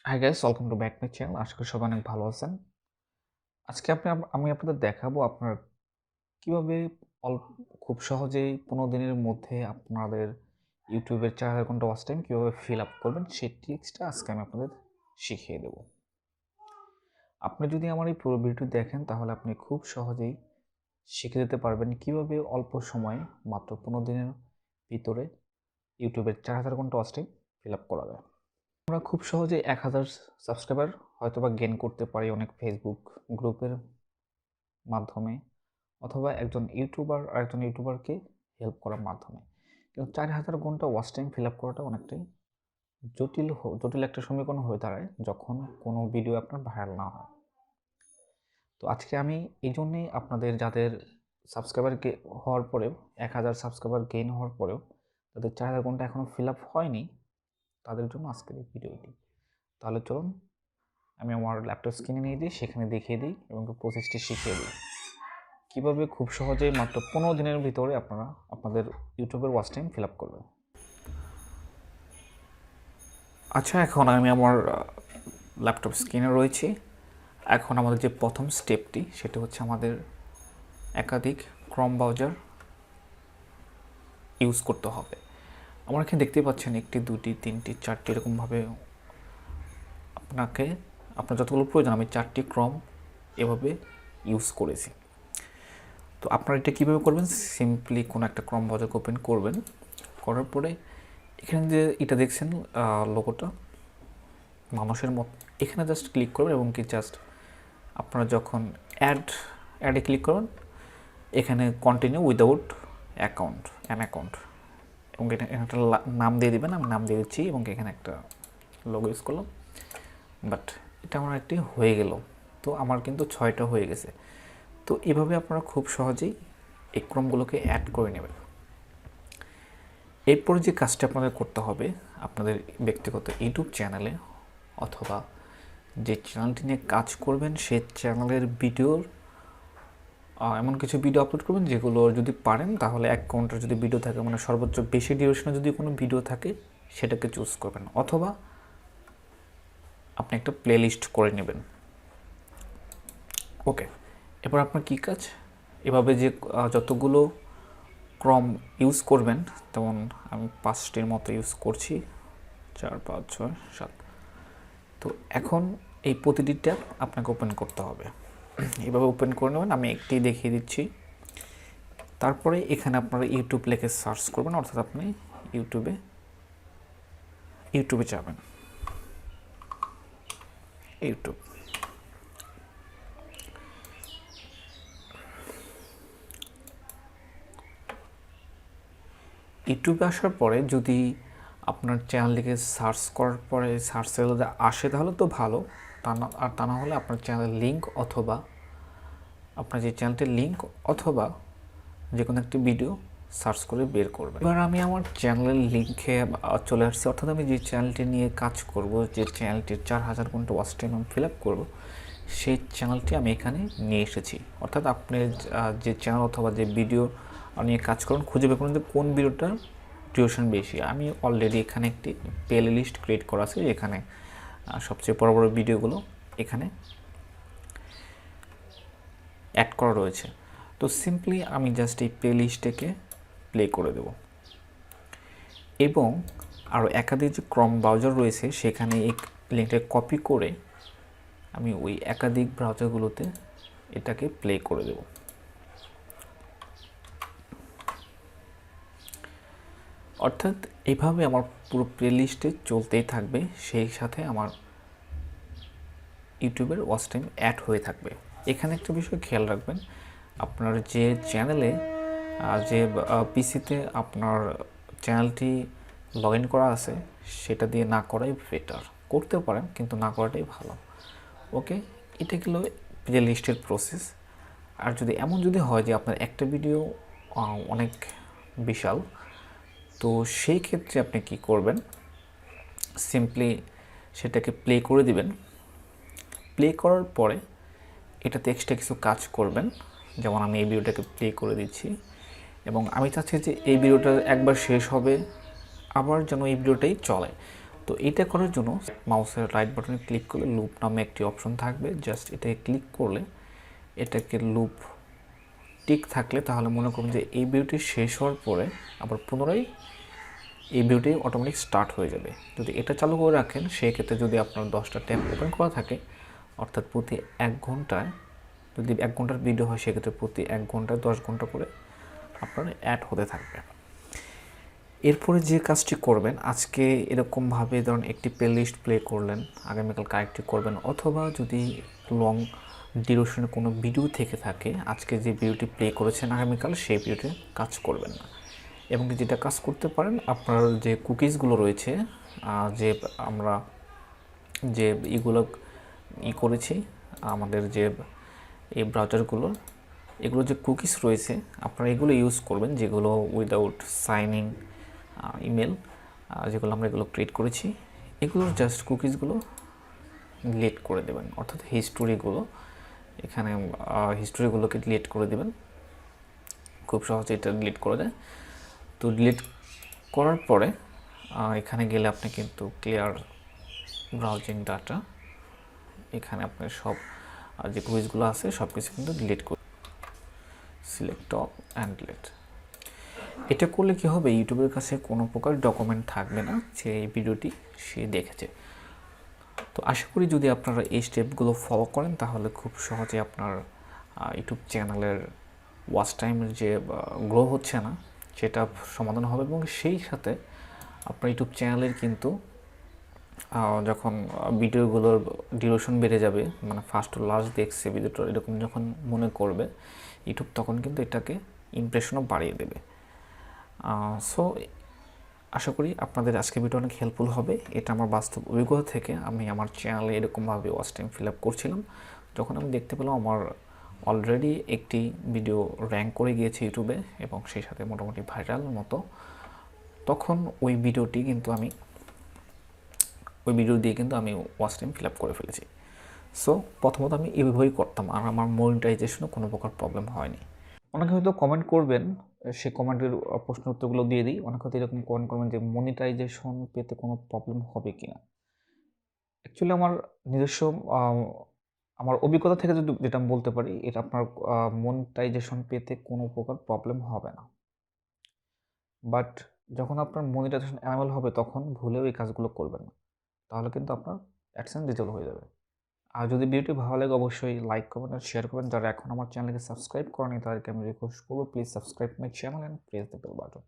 High guys, welcome to back my channel. আশা করি সবাই অনেক ভালো আছেন। আজকে আমি আপনাদের দেখাবো আপনার কিভাবে খুব সহজেই 15 দিনের মধ্যে আপনাদের ইউটিউবের 4000 ঘন্টা ওয়াচ টাইম কীভাবে ফিল আপ করবেন সেই ট্রিক্সটা আজকে আমি আপনাদের শিখিয়ে দেব। আপনি যদি আমার এই পুরো ভিডিওটি দেখেন তাহলে আপনি খুব সহজেই শিখে যেতে পারবেন কিভাবে অল্প সময়ে মাত্র 15 দিনের ভিতরে ইউটিউবের 4000 ঘন্টা ওয়াচ টাইম ফিল আপ করা যায়। আমরা খুব সহজে 1000 সাবস্ক্রাইবার হয়তোবা গেইন করতে পারি অনেক ফেসবুক গ্রুপের মাধ্যমে, অথবা একজন ইউটিউবারকে হেল্প করার মাধ্যমে। কিন্তু 4000 ঘন্টা ওয়াচ টাইম ফিল আপ করাটা অনেকটাই জটিল একটা সমীকরণ হয়ে দাঁড়ায় যখন কোনো ভিডিও আপনার ভাইরাল না হয়। তো আজকে আমি এই জন্যেই আপনাদের যাদের সাবস্ক্রাইবার হওয়ার পরেও 1000 সাবস্ক্রাইবার গেইন হওয়ার পরেও তাদের 4000 ঘন্টা এখনও ফিল আপ হয়নি, তাদের জন্য আজকের এই ভিডিওটি। তাহলে চলুন আমি আমার ল্যাপটপ স্ক্রিনে নিয়ে দিই, সেখানে দেখিয়ে দিই এবং প্রসেসটি শিখিয়ে দিই কীভাবে খুব সহজেই মাত্র 15 দিনের ভিতরে আপনারা আপনাদের ইউটিউবের ওয়াচ টাইম ফিল আপ করবেন। আচ্ছা, এখন আমি আমার ল্যাপটপ স্ক্রিনে রয়েছি। এখন আমাদের যে প্রথম স্টেপটি সেটা হচ্ছে আমাদের একাধিক ক্রম ব্রাউজার ইউজ করতে হবে। আমার এখানে দেখতে পাচ্ছেন 1টি 2টি 3টি 4টি এরকমভাবে আপনার যতগুলো প্রয়োজন আমি 4টি ক্রম এভাবে ইউজ করেছি। তো আপনারা এটা কীভাবে করবেন, সিম্পলি কোনো একটা ক্রম ব্রাউজার ওপেন করবেন, করার পরে এখানে যে এটা দেখছেন লোগোটা মানুষের মতো, এখানে জাস্ট ক্লিক করবেন এবং কি জাস্ট আপনারা যখন অ্যাডে ক্লিক করবেন এখানে কন্টিনিউ উইদাউট অ্যাকাউন্ট এবং এটা একটা নাম দিয়ে দেবেন। আমি নাম দিয়ে দিচ্ছি এবং এখানে একটা লোগো ইউজ করলাম, বাট এটা আমার একটি হয়ে গেল। তো আমার কিন্তু 6টা হয়ে গেছে। তো এভাবে আপনারা খুব সহজেই এই ক্রমগুলোকে অ্যাড করে নেবেন। এরপরে যে কাজটা আপনাদের করতে হবে, আপনাদের ব্যক্তিগত ইউটিউব চ্যানেলে অথবা যে চ্যানেলটি নিয়ে কাজ করবেন সেই চ্যানেলের ভিডিওর এমন কিছু ভিডিও আপলোড করবেন যেগুলো যদি পারেন তাহলে 1 ঘন্টার যদি ভিডিও থাকে, মানে সর্বোচ্চ বেশি ডিউরেশনে যদি কোনো ভিডিও থাকে সেটাকে চুজ করবেন, অথবা আপনি একটা প্লে লিস্ট করে নেবেন। ওকে, এবার আপনার কী কাজ, এভাবে যে যতগুলো ক্রম ইউজ করবেন, তেমন আমি 5টির মতো ইউজ করছি, 4 5 6 7। তো এখন এই প্রতিটি ট্যাব আপনাকে ওপেন করতে হবে। এভাবে ওপেন করে নেবেন, আমি একটি দেখিয়ে দিচ্ছি। তারপরে এখানে আপনারা ইউটিউব লিখে সার্চ করবেন, অর্থাৎ আপনি ইউটিউবে যাবেন। ইউটিউবে আসার পরে যদি আপনার চ্যানেলটিকে সার্চ করার পরে সার্চ রেজাল্টে আসে তাহলে তো ভালো, তা না হলে আপনার চ্যানেলের লিঙ্ক অথবা আপনার যে চ্যানেলটির লিঙ্ক অথবা যে কোনো একটি ভিডিও সার্চ করে বের করবেন। এবার আমি আমার চ্যানেলের লিঙ্কে চলে আসছি, অর্থাৎ আমি যে চ্যানেলটি নিয়ে কাজ করব, যে চ্যানেলটির 4000 ঘন্টা ওয়াচ টাইম আমি ফিল আপ করবো, সেই চ্যানেলটি আমি এখানে নিয়ে এসেছি। অর্থাৎ আপনি যে চ্যানেল অথবা যে ভিডিও নিয়ে কাজ করুন, খুঁজে বের করুন যে কোন ভিডিওটার ডিউরেশন বেশি। আমি অলরেডি এখানে একটি প্লে লিস্ট ক্রিয়েট করা আছে, যেখানে সবচেয়ে বড় বড় ভিডিওগুলো এখানে অ্যাড করা রয়েছে। তো সিম্পলি আমি জাস্ট এই প্লে লিস্টটাকে প্লে করে দেব এবং আরও একাধিক যে ক্রম ব্রাউজার রয়েছে সেখানে এই লিঙ্কটা কপি করে আমি ওই একাধিক ব্রাউজারগুলোতে এটাকে প্লে করে দেব। অর্থাৎ এইভাবে আমার পুরো প্লে লিস্টে চলতেই থাকবে, সেই সাথে আমার ইউটিউবের ওয়াচ টাইম অ্যাড হয়ে থাকবে। এখানে একটা বিষয় খেয়াল রাখবেন, আপনার যে চ্যানেলে যে পিসিতে আপনার চ্যানেলটি লগ ইন করা আছে সেটা দিয়ে না করাই বেটার। করতে পারেন কিন্তু না করাটাই ভালো। ওকে, এটা গেল প্লে লিস্টের প্রসেস। আর যদি হয় যে আপনার একটা ভিডিও অনেক বিশাল, তো সেই ক্ষেত্রে আপনি কি করবেন, সিম্পলি সেটাকে প্লে করে দিবেন। প্লে করার পরে এটাতে এক্সট্রা কিছু কাজ করবেন, যেমন আমি এই ভিডিওটাকে প্লে করে দিচ্ছি এবং আমি চাচ্ছি যে এই ভিডিওটা একবার শেষ হবে আবার যেন এই ভিডিওটাই চলে। তো তো এটা করার জন্য মাউসের রাইট বাটনে ক্লিক করলে লুপ নামে একটি অপশন থাকবে, জাস্ট এটাকে ক্লিক করলে এটাকে লুপ টিক থাকলে তাহলে মনে করুন যে এই ভিডিওটি শেষ হওয়ার পরে আবার পুনরায় এই ভিডিওটি অটোমেটিক স্টার্ট হয়ে যাবে। যদি এটা চালু করে রাখেন সেক্ষেত্রে যদি আপনার 10টা ট্যাব ওপেন করা থাকে, অর্থাৎ প্রতি 1 ঘন্টায়, যদি 1 ঘন্টার ভিডিও হয় সেক্ষেত্রে প্রতি 1 ঘন্টায় 10 ঘন্টা করে আপনার অ্যাড হতে থাকবে। এরপরে যে কাজটি করবেন, আজকে এরকমভাবে ধরুন একটি প্লেলিস্ট প্লে করলেন, আগামীকাল কারেক্টটি করবেন, অথবা যদি লং ডিউরেশনের কোনো ভিডিও থেকে থাকে আজকে যে ভিডিওটি প্লে করেছেন আগামীকাল সেই ভিডিওতে কাজ করবেন না। এবং যেটা কাজ করতে পারেন, আপনার যে কুকিজগুলো রয়েছে, যে আমরা যে এগুলো করেছি আমাদের যে এই ব্রাউজারগুলো, এগুলো যে কুকিজ রয়েছে আপনারা এগুলো ইউজ করবেন, যেগুলো উইদাউট সাইনিং ইমেল, যেগুলো আমরা এগুলো ক্রিয়েট করেছি, এগুলোর জাস্ট কুকিজগুলো ডিলিট করে দেবেন, অর্থাৎ হিস্টোরিগুলো, এখানে হিস্টোরিগুলোকে ডিলিট করে দেবেন। খুব সহজে এটা ডিলিট করে দেয়। তো ডিলিট করার পরে এখানে গেলে আপনি কিন্তু ক্লিয়ার ব্রাউজিং ডাটা, এখানে আপনার সব যে কুইজগুলো আছে সব কিছু কিন্তু ডিলিট করে সিলেক্ট অল অ্যান্ড ডিলিট। এটা করলে কি হবে, ইউটিউবের কাছে কোনো প্রকার ডকুমেন্ট থাকবে না যে এই ভিডিওটি সে দেখেছে। তো আশা করি যদি আপনারা এই স্টেপগুলো ফলো করেন তাহলে খুব সহজে আপনার ইউটিউব চ্যানেলের ওয়াচ টাইমের যে গ্রো হচ্ছে না সেটা সমাধান হবে, এবং সেই সাথে আপনার ইউটিউব চ্যানেলের কিন্তু যখন ভিডিওগুলোর ডিউরেশন বেড়ে যাবে, মানে ফার্স্ট টু লাস্ট দেখছে ভিডিওটা এরকম যখন মনে করবে ইউটিউব, তখন কিন্তু এটাকে ইমপ্রেশনও বাড়িয়ে দেবে। সো আশা করি আপনাদের আজকে ভিডিও অনেক হেল্পফুল হবে। এটা আমার বাস্তব অভিজ্ঞতা থেকে আমি আমার চ্যানেলে এরকমভাবে ওয়াচ টাইম ফিল আপ করছিলাম, যখন আমি দেখতে পেলাম আমার অলরেডি একটি ভিডিও র্যাঙ্ক করে গিয়েছে ইউটিউবে এবং সেই সাথে মোটামুটি ভাইরাল মতো, তখন ওই ভিডিও দিয়ে কিন্তু আমি ওয়াচ টাইম ফিল আপ করে ফেলেছি। সো প্রথমত আমি এইভাবেই করতাম, আর আমার মনিটাইজেশনও কোনো প্রকার প্রবলেম হয়নি। অনেকে হয়তো কমেন্ট করবেন, সে কমেন্টের প্রশ্নের উত্তরগুলো দিয়ে দিই। অনেকে হয়তো এরকম কমেন্ট করবেন যে মনিটাইজেশন পেতে কোনো প্রবলেম হবে কি না। অ্যাকচুয়ালি আমার নিজস্ব আমার অভিজ্ঞতা থেকে যেটা আমি বলতে পারি, এটা আপনার মনিটাইজেশন পেতে কোনো প্রকার প্রবলেম হবে না। বাট যখন আপনার মনিটাইজেশন অ্যানেবল হবে তখন ভুলেও এই কাজগুলো করবেন না, তাহলে কিন্তু আপনার অ্যাডসেন্স ডিজেবল হয়ে যাবে। আর যদি ভিডিওটি ভালো লাগে অবশ্যই লাইক করবেন আর শেয়ার করবেন। যারা এখন আমার চ্যানেলকে সাবস্ক্রাইব করেনি তাদেরকে আমি রিকোয়েস্ট করবো, please subscribe my channel and press the bell button.